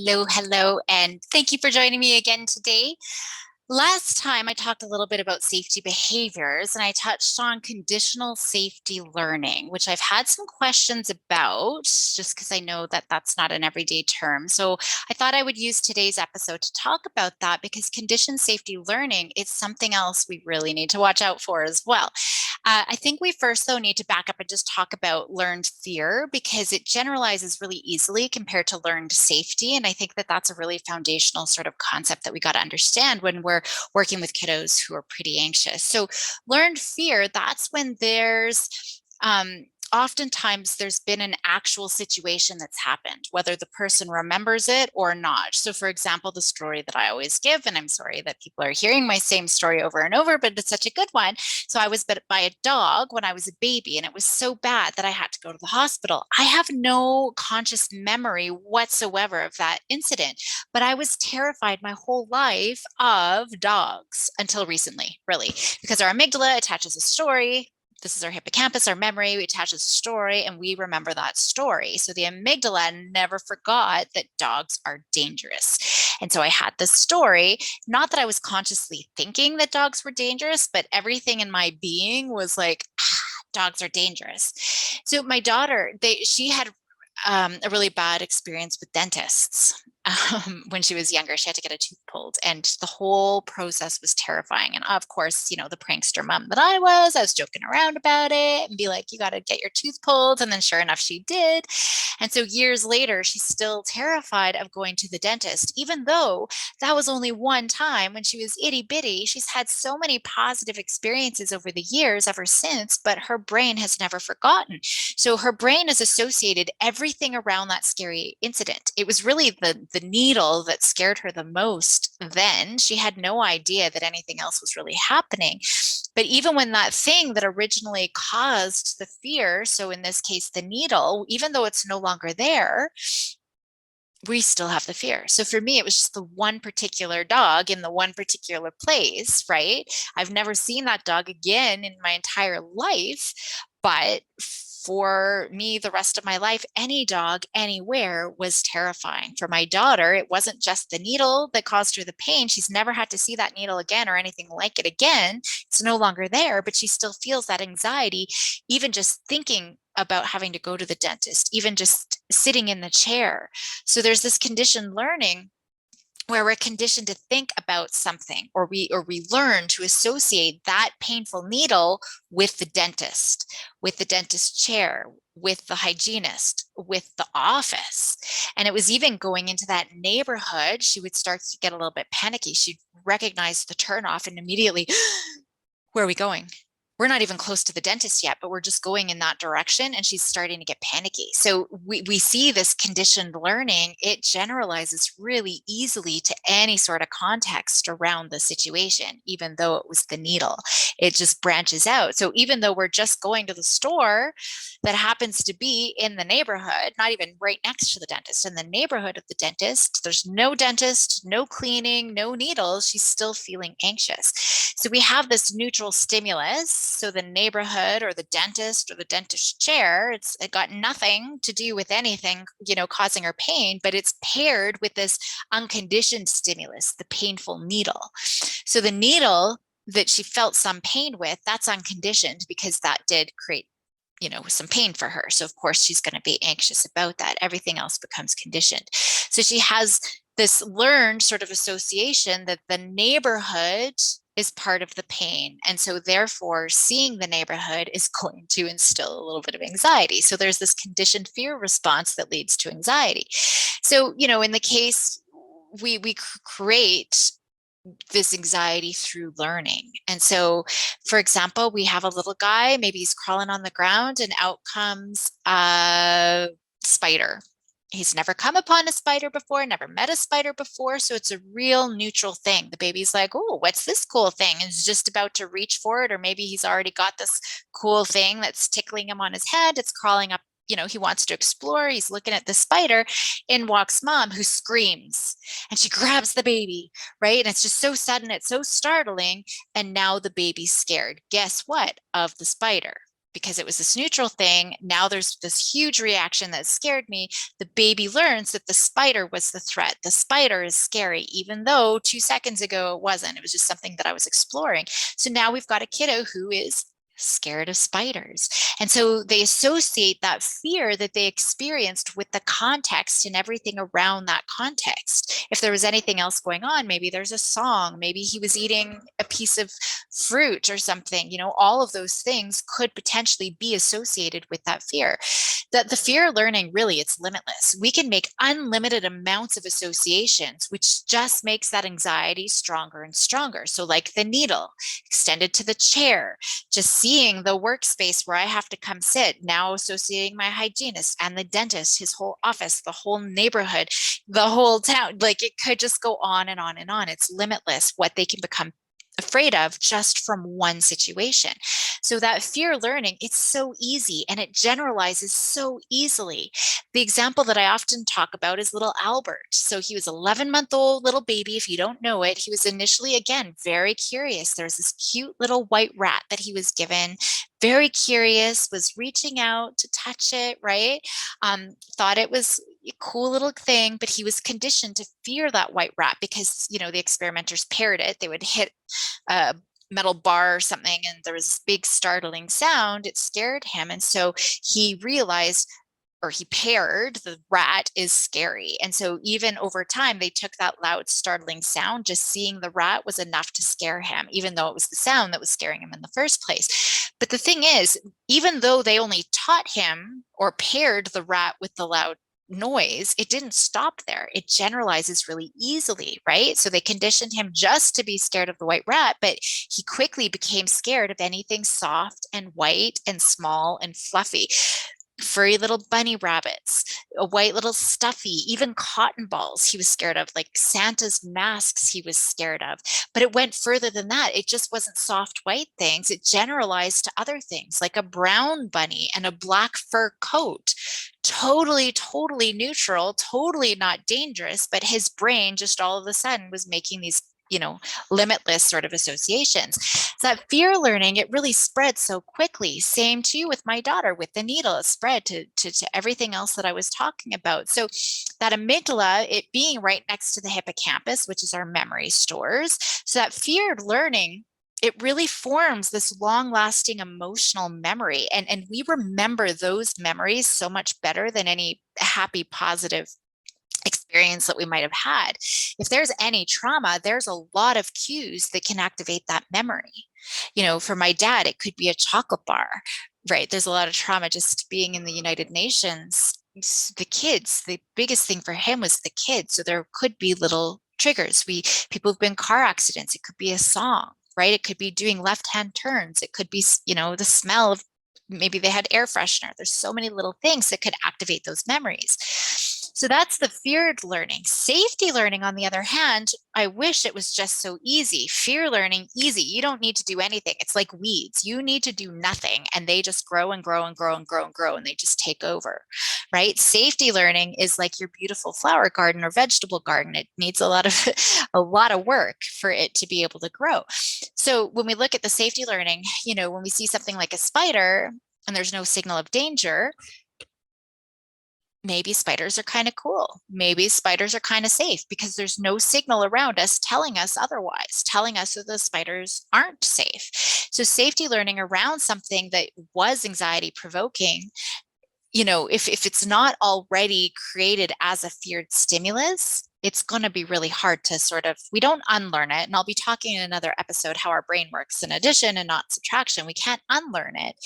Hello, and thank you for joining me again today. Last time I talked a little bit about safety behaviors and I touched on conditional safety learning, which I've had some questions about just because I know that that's not an everyday term. So I thought I would use today's episode to talk about that because conditioned safety learning is something else we really need to watch out for as well. I think we first, though, need to back up and just talk about learned fear because it generalizes really easily compared to learned safety. And I think that that's a really foundational sort of concept that we got to understand when we're working with kiddos who are pretty anxious. So, learned fear, that's when oftentimes there's been an actual situation that's happened, whether the person remembers it or not. So, for example, the story that I always give, and I'm sorry that people are hearing my same story over and over, but it's such a good one. So, I was bit by a dog when I was a baby, and it was so bad that I had to go to the hospital. I have no conscious memory whatsoever of that incident, but I was terrified my whole life of dogs until recently, really, because our amygdala attaches a story. This is our hippocampus, our memory, we attach a story and we remember that story. So the amygdala never forgot that dogs are dangerous. And so I had this story, not that I was consciously thinking that dogs were dangerous, but everything in my being was like, dogs are dangerous. So my daughter, she had a really bad experience with dentists. When she was younger, she had to get a tooth pulled, and the whole process was terrifying. And of course, the prankster mom that I was joking around about it and be like, you got to get your tooth pulled. And then sure enough, she did. And so years later, she's still terrified of going to the dentist, even though that was only one time when she was itty bitty. She's had so many positive experiences over the years ever since, but her brain has never forgotten. So her brain has associated everything around that scary incident. It was really the needle that scared her the most then. She had no idea that anything else was really happening. But even when that thing that originally caused the fear, so in this case, the needle, even though it's no longer there, we still have the fear. So for me, it was just the one particular dog in the one particular place, right? I've never seen that dog again in my entire life. But for me, the rest of my life, any dog anywhere was terrifying. For my daughter, it wasn't just the needle that caused her the pain. She's never had to see that needle again or anything like it again. It's no longer there, but she still feels that anxiety, even just thinking about having to go to the dentist, even just sitting in the chair. So there's this conditioned learning where we're conditioned to think about something, or we learn to associate that painful needle with the dentist chair, with the hygienist, with the office. And it was even going into that neighborhood, she would start to get a little bit panicky. She'd recognize the turnoff and immediately, where are we going? We're not even close to the dentist yet, but we're just going in that direction, and she's starting to get panicky. So we see this conditioned learning. It generalizes really easily to any sort of context around the situation, even though it was the needle. It just branches out. So even though we're just going to the store that happens to be in the neighborhood, not even right next to the dentist, in the neighborhood of the dentist, there's no dentist, no cleaning, no needles, she's still feeling anxious. So we have this neutral stimulus. So the neighborhood or the dentist or the dentist chair, it got nothing to do with anything, causing her pain, but it's paired with this unconditioned stimulus, the painful needle. So the needle that she felt some pain with, that's unconditioned because that did create some pain for her. So of course she's going to be anxious about that. Everything else becomes conditioned. So she has this learned sort of association that the neighborhood is part of the pain. And so therefore seeing the neighborhood is going to instill a little bit of anxiety. So there's this conditioned fear response that leads to anxiety. So, in the case we create this anxiety through learning. And so, for example, we have a little guy, maybe he's crawling on the ground and out comes a spider. He's never come upon a spider before, never met a spider before. So it's a real neutral thing. The baby's like, oh, what's this cool thing? And he's just about to reach for it. Or maybe he's already got this cool thing that's tickling him on his head. It's crawling up. He wants to explore. He's looking at the spider. In walks mom, who screams and she grabs the baby, right? And it's just so sudden. It's so startling. And now the baby's scared. Guess what? Of the spider. because it was this neutral thing, now there's this huge reaction that scared me. The baby learns that the spider was the threat. The spider is scary, even though 2 seconds ago it wasn't. It was just something that I was exploring. So now we've got a kiddo who is scared of spiders. And so they associate that fear that they experienced with the context and everything around that context. If there was anything else going on, maybe there's a song, maybe he was eating a piece of fruit or something, all of those things could potentially be associated with that fear. That the fear learning, really, it's limitless. We can make unlimited amounts of associations, which just makes that anxiety stronger and stronger. So like the needle extended to the chair, just seeing the workspace where I have to come sit, now associating my hygienist and the dentist, his whole office, the whole neighborhood, the whole town. Like it could just go on and on and on. It's limitless what they can become afraid of just from one situation. So that fear learning, it's so easy and it generalizes so easily. The example that I often talk about is little Albert. So he was 11-month-old little baby. If you don't know it, he was initially, again, very curious. There's this cute little white rat that he was given, very curious, was reaching out to touch it, right? Thought it was a cool little thing, but he was conditioned to fear that white rat because, the experimenters paired it. They would hit a metal bar or something and there was this big startling sound. It scared him. And so he realized, or he paired, the rat is scary. And so even over time, they took that loud, startling sound. Just seeing the rat was enough to scare him, even though it was the sound that was scaring him in the first place. But the thing is, even though they only taught him or paired the rat with the loud noise, it didn't stop there. It generalizes really easily, right? So they conditioned him just to be scared of the white rat, but he quickly became scared of anything soft and white and small and fluffy. Furry little bunny rabbits, a white little stuffy, even cotton balls he was scared of, like Santa's masks he was scared of. But it went further than that. It just wasn't soft white things. It generalized to other things like a brown bunny and a black fur coat. Totally, totally neutral, totally not dangerous, but his brain just all of a sudden was making these limitless sort of associations. So that fear learning, it really spread so quickly. Same too with my daughter with the needle. It spread to everything else that I was talking about. So that amygdala, it being right next to the hippocampus, which is our memory stores. So that fear learning, it really forms this long-lasting emotional memory. And we remember those memories so much better than any happy, positive experience that we might have had. If there's any trauma, there's a lot of cues that can activate that memory. For my dad, it could be a chocolate bar, right? There's a lot of trauma just being in the United Nations. The kids, the biggest thing for him was the kids. So there could be little triggers. People have been car accidents. It could be a song, right? It could be doing left-hand turns. It could be, the smell of, maybe they had air freshener. There's so many little things that could activate those memories. So that's the feared learning. Safety learning, on the other hand, I wish it was just so easy. Fear learning, easy. You don't need to do anything. It's like weeds. You need to do nothing and they just grow and grow and grow and grow and grow and they just take over, right? Safety learning is like your beautiful flower garden or vegetable garden. It needs a lot of a lot of work for it to be able to grow. So when we look at the safety learning, when we see something like a spider and there's no signal of danger, maybe spiders are kind of cool. Maybe spiders are kind of safe because there's no signal around us telling us otherwise, telling us that the spiders aren't safe. So safety learning around something that was anxiety provoking, if it's not already created as a feared stimulus, it's going to be really hard to we don't unlearn it. And I'll be talking in another episode how our brain works in addition and not subtraction. We can't unlearn it,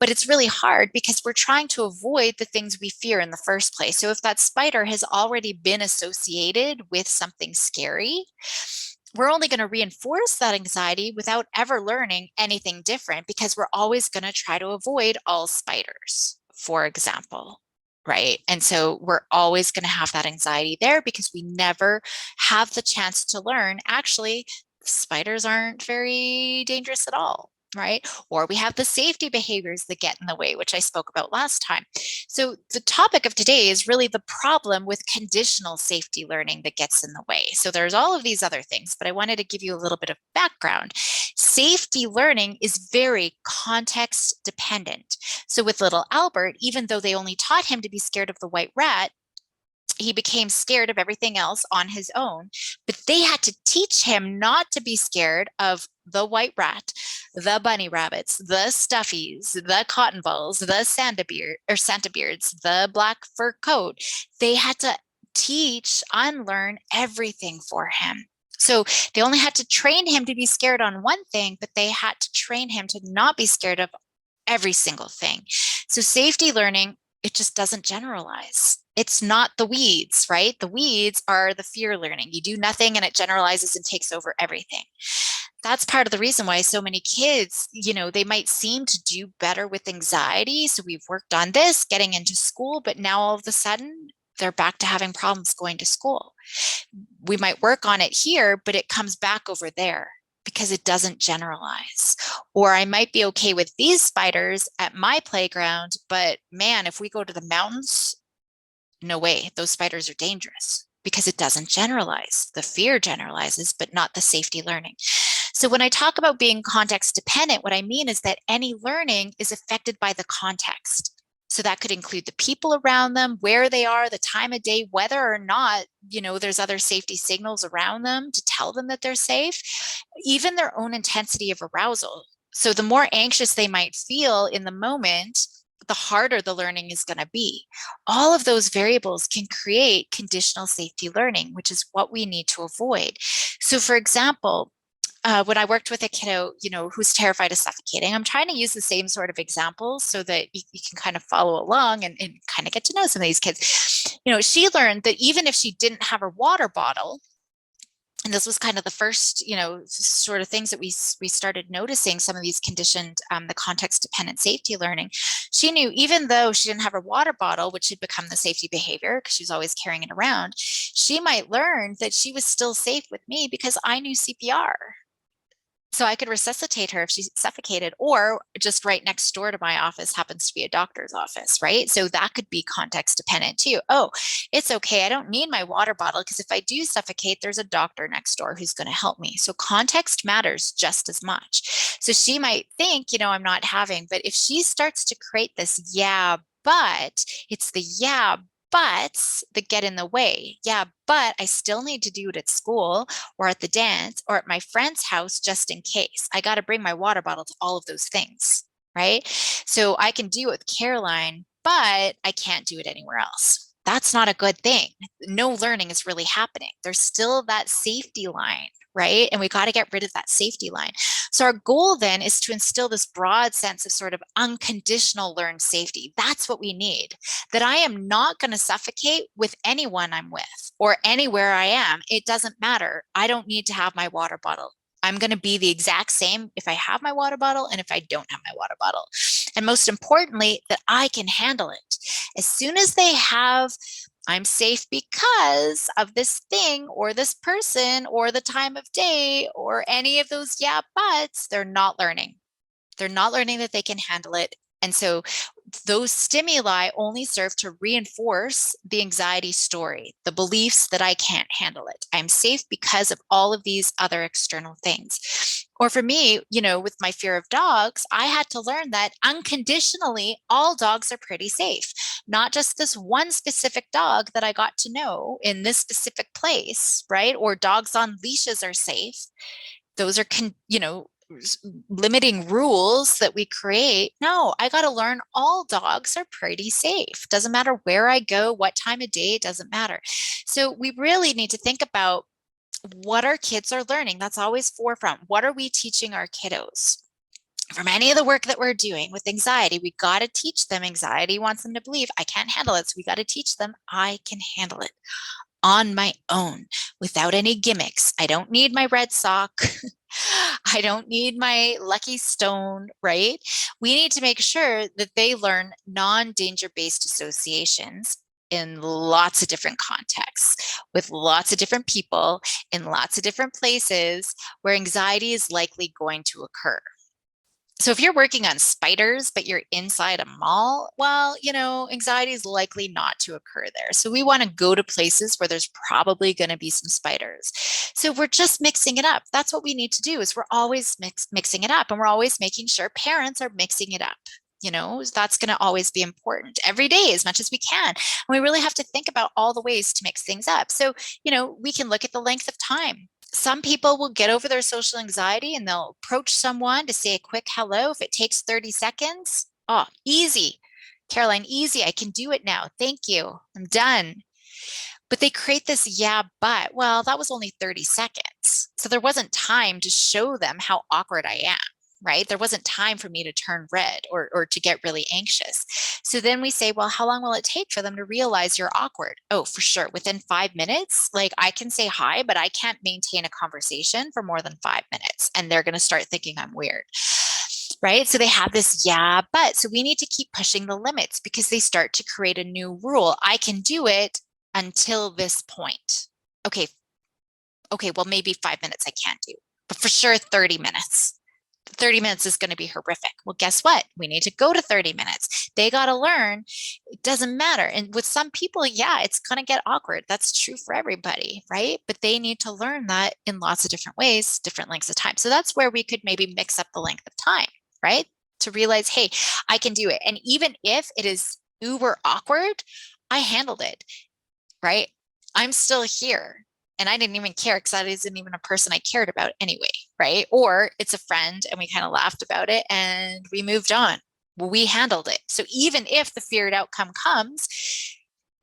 but it's really hard because we're trying to avoid the things we fear in the first place. So if that spider has already been associated with something scary, we're only going to reinforce that anxiety without ever learning anything different because we're always going to try to avoid all spiders, for example, right? And so we're always going to have that anxiety there because we never have the chance to learn, actually, spiders aren't very dangerous at all. right? Or we have the safety behaviors that get in the way, which I spoke about last time. So the topic of today is really the problem with conditional safety learning that gets in the way. So there's all of these other things, but I wanted to give you a little bit of background. Safety learning is very context dependent. So with little Albert, even though they only taught him to be scared of the white rat, he became scared of everything else on his own. But they had to teach him not to be scared of the white rat, the bunny rabbits, the stuffies, the cotton balls, the Santa beards, the black fur coat. They had to unlearn everything for him. So they only had to train him to be scared on one thing, but they had to train him to not be scared of every single thing. So safety learning, it just doesn't generalize. It's not the weeds, right? The weeds are the fear learning. You do nothing and it generalizes and takes over everything. That's part of the reason why so many kids, they might seem to do better with anxiety. So we've worked on this, getting into school, but now all of a sudden they're back to having problems going to school. We might work on it here, but it comes back over there because it doesn't generalize. Or I might be okay with these spiders at my playground, but man, if we go to the mountains, no way, those spiders are dangerous because it doesn't generalize. The fear generalizes, but not the safety learning. So when I talk about being context dependent, what I mean is that any learning is affected by the context. So that could include the people around them, where they are, the time of day, whether or not, there's other safety signals around them to tell them that they're safe, even their own intensity of arousal. So the more anxious they might feel in the moment, the harder the learning is going to be. All of those variables can create conditional safety learning, which is what we need to avoid. So for example, when I worked with a kiddo, who's terrified of suffocating, I'm trying to use the same sort of examples so that you can kind of follow along and kind of get to know some of these kids. She learned that even if she didn't have her water bottle, and this was kind of the first, sort of things that we started noticing some of these conditioned, the context dependent safety learning. She knew even though she didn't have her water bottle, which had become the safety behavior because she was always carrying it around, she might learn that she was still safe with me because I knew CPR. So I could resuscitate her if she suffocated, or just right next door to my office happens to be a doctor's office, right? So that could be context dependent too. Oh, it's okay. I don't need my water bottle because if I do suffocate, there's a doctor next door who's going to help me. So context matters just as much. So she might think, I'm not having, but if she starts to create this, yeah, but it's the yeah, buts that get in the way. Yeah, but I still need to do it at school or at the dance or at my friend's house just in case. I got to bring my water bottle to all of those things, right? So I can do it with Caroline, but I can't do it anywhere else. That's not a good thing. No learning is really happening. There's still that safety line, right? And we got to get rid of that safety line. So our goal then is to instill this broad sense of sort of unconditional learned safety. That's what we need. That I am not going to suffocate with anyone I'm with or anywhere I am. It doesn't matter. I don't need to have my water bottle. I'm going to be the exact same if I have my water bottle and if I don't have my water bottle. And most importantly, that I can handle it. As soon as they have, I'm safe because of this thing or this person or the time of day or any of those yeah buts, they're not learning. They're not learning that they can handle it. And so those stimuli only serve to reinforce the anxiety story, the beliefs that I can't handle it. I'm safe because of all of these other external things. Or for me, with my fear of dogs, I had to learn that unconditionally, all dogs are pretty safe, not just this one specific dog that I got to know in this specific place, right? Or dogs on leashes are safe. Those are, limiting rules that we create. No, I got to learn all dogs are pretty safe. Doesn't matter where I go, what time of day, it doesn't matter. So we really need to think about what our kids are learning. That's always forefront. What are we teaching our kiddos? From any of the work that we're doing with anxiety, we got to teach them anxiety wants them to believe I can't handle it. So we got to teach them I can handle it on my own without any gimmicks. I don't need my red sock. I don't need my lucky stone, right? We need to make sure that they learn non-danger based associations in lots of different contexts with lots of different people in lots of different places where anxiety is likely going to occur. So if you're working on spiders, but you're inside a mall, well, anxiety is likely not to occur there. So we want to go to places where there's probably going to be some spiders. So we're just mixing it up. That's what we need to do is we're always mixing it up, and we're always making sure parents are mixing it up. That's going to always be important every day as much as we can. And we really have to think about all the ways to mix things up. So, we can look at the length of time. Some people will get over their social anxiety and they'll approach someone to say a quick hello. If it takes 30 seconds, oh, easy. Caroline, easy. I can do it now. Thank you. I'm done. But they create this, yeah, but, well, that was only 30 seconds. So there wasn't time to show them how awkward I am, right? There wasn't time for me to turn red or to get really anxious. So then we say, well, how long will it take for them to realize you're awkward? Oh, for sure. Within 5 minutes, like I can say hi, but I can't maintain a conversation for more than 5 minutes. And they're going to start thinking I'm weird. Right. So they have this, yeah, but. So we need to keep pushing the limits because they start to create a new rule. I can do it until this point. Okay. Okay. Well, maybe 5 minutes I can't do, but for sure 30 minutes. 30 minutes is going to be horrific. Well, guess what? We need to go to 30 minutes. They got to learn. It doesn't matter. And with some people, yeah, it's going to get awkward. That's true for everybody, right? But they need to learn that in lots of different ways, different lengths of time. So that's where we could maybe mix up the length of time, right? To realize, hey, I can do it. And even if it is uber awkward, I handled it, right? I'm still here. And I didn't even care because that isn't even a person I cared about anyway, right? Or it's a friend and we kind of laughed about it and we moved on. We handled it. So even if the feared outcome comes,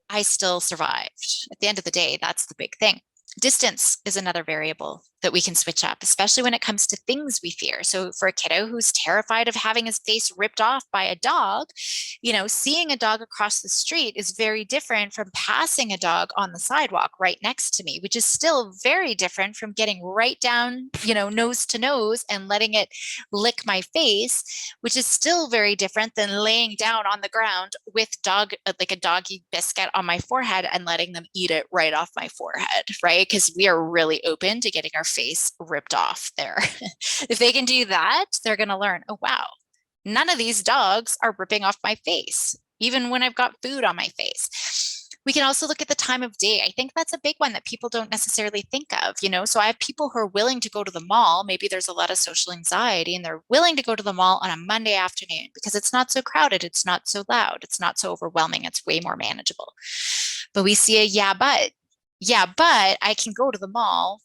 I still survived. At the end of the day, that's the big thing. Distance is another variable that we can switch up, especially when it comes to things we fear. So for a kiddo who's terrified of having his face ripped off by a dog, seeing a dog across the street is very different from passing a dog on the sidewalk right next to me, which is still very different from getting right down, nose to nose and letting it lick my face, which is still very different than laying down on the ground with like a doggy biscuit on my forehead and letting them eat it right off my forehead, right? Because we are really open to getting our face ripped off there. If they can do that, they're going to learn, oh, wow, none of these dogs are ripping off my face, even when I've got food on my face. We can also look at the time of day. I think that's a big one that people don't necessarily think of, So I have people who are willing to go to the mall. Maybe there's a lot of social anxiety and they're willing to go to the mall on a Monday afternoon because it's not so crowded. It's not so loud. It's not so overwhelming. It's way more manageable. But we see a yeah, but I can go to the mall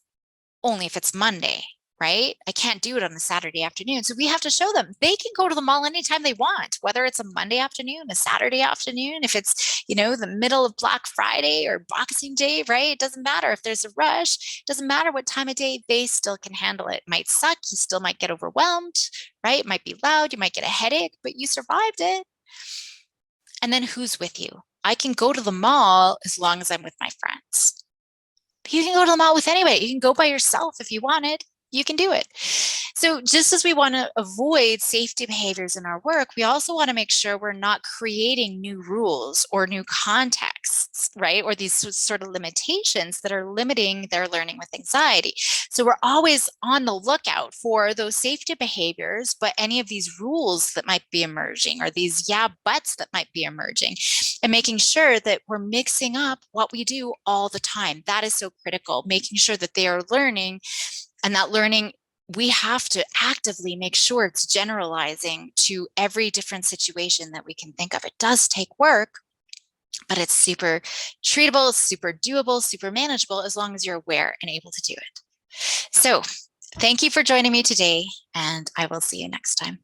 only if it's Monday, right? I can't do it on a Saturday afternoon. So we have to show them they can go to the mall anytime they want, whether it's a Monday afternoon, a Saturday afternoon, if it's, the middle of Black Friday or Boxing Day, right? It doesn't matter if there's a rush, it doesn't matter what time of day, they still can handle it. It might suck, you still might get overwhelmed, right? It might be loud, you might get a headache, but you survived it. And then who's with you? I can go to the mall as long as I'm with my friends. You can go to the mall with anybody. You can go by yourself if you wanted. You can do it. So just as we want to avoid safety behaviors in our work, we also want to make sure we're not creating new rules or new contexts, right? Or these sort of limitations that are limiting their learning with anxiety. So we're always on the lookout for those safety behaviors, but any of these rules that might be emerging or these yeah buts that might be emerging, and making sure that we're mixing up what we do all the time. That is so critical, making sure that they are learning, and that learning, we have to actively make sure it's generalizing to every different situation that we can think of. It does take work, but it's super treatable, super doable, super manageable as long as you're aware and able to do it. So thank you for joining me today, and I will see you next time.